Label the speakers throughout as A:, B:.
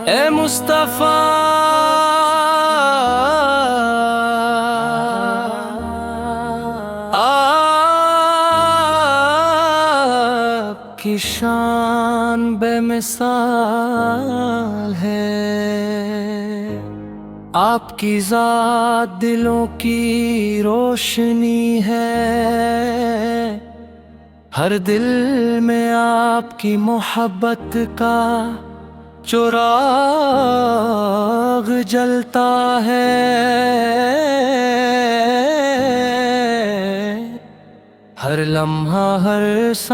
A: اے مصطفیٰ آپ کی شان بے مثال ہے، آپ کی ذات دلوں کی روشنی ہے، ہر دل میں آپ کی محبت کا چراغ جلتا ہے، ہر لمحہ ہر سانس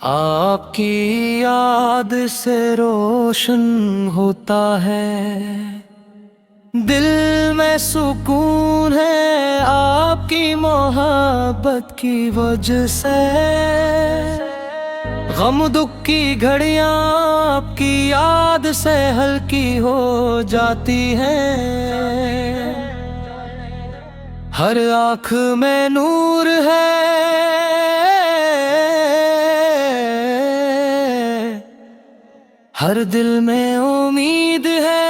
A: آپ کی یاد سے روشن ہوتا ہے، دل میں سکون ہے آپ کی محبت کی وجہ سے، غم دکھ کی گھڑیاں آپ کی یاد سے ہلکی ہو جاتی ہیں، ہر آنکھ میں نور ہے، ہر دل میں امید ہے،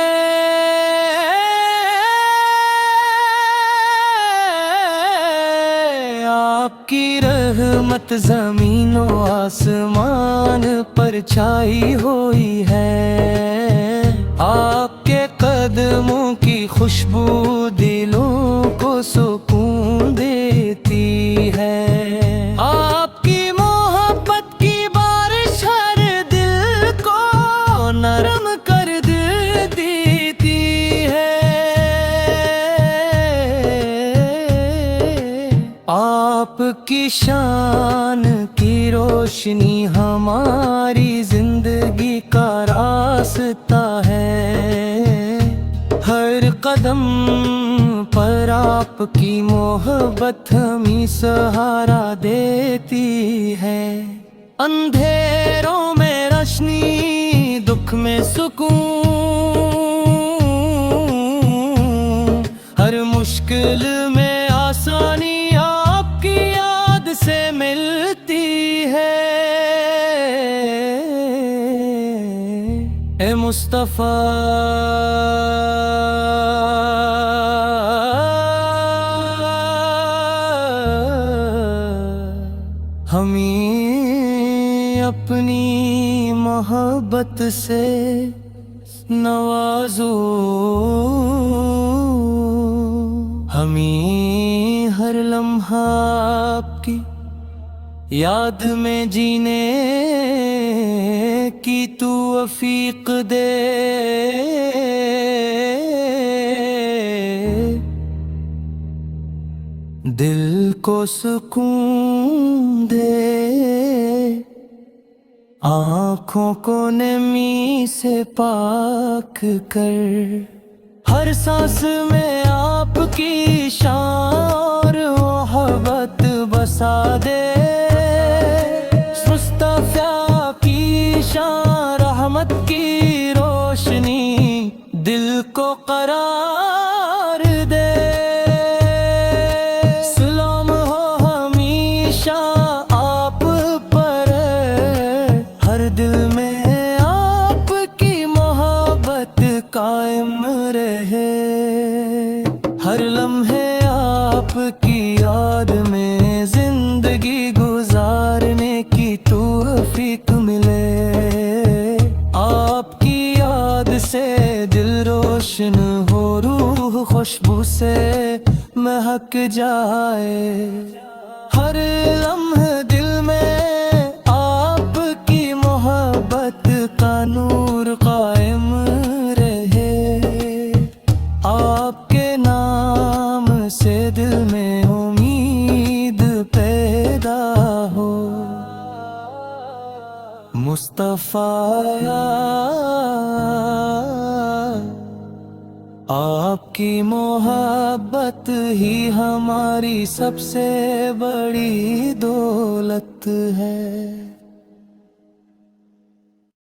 A: آپ کی رحمت زمین و آسمان پر چھائی ہوئی ہے، آپ کے قدموں کی خوشبو دلوں کو سکون دیتی ہے، آپ کی محبت کی بارش ہر دل کو نرم کر دیتی ہے، آپ کی شان کی روشنی ہماری زندگی کا راستہ ہے، ہر قدم پر آپ کی محبت ہمیں سہارا دیتی ہے، اندھیروں میں روشنی، دکھ میں سکون، ہر مشکل میں آسانی آپ کی یاد سے ملتی ہے، اے مصطفیٰ ہمیں اپنی محبت سے نوازو، ہمیں ہر لمحہ آپ کی یاد میں جینے کی توفیق دے، دل کو سکون دے، آنکھوں کو نمی سے پاک کر، ہر سانس میں آپ کی شان اور محبت بسا دے، مصطفیٰ کی شان رحمت کی روشنی دل کو قرار دے، سلام ہو ہمیشہ آپ پر، ہر دل میں آپ کی محبت قائم رہے، ہر لمحے آپ کی یاد میں زندگی گزارنے کی توفیق ملے، آپ کی یاد سے دل روشن ہو، روح خوشبو سے مہک جائے، ہر لمحہ دل میں آپ کی محبت کا نور قائم رہے، آپ کے نام سے دل میں امید پیدا ہو، مصطفیٰ آپ کی محبت ہی ہماری سب سے بڑی دولت ہے۔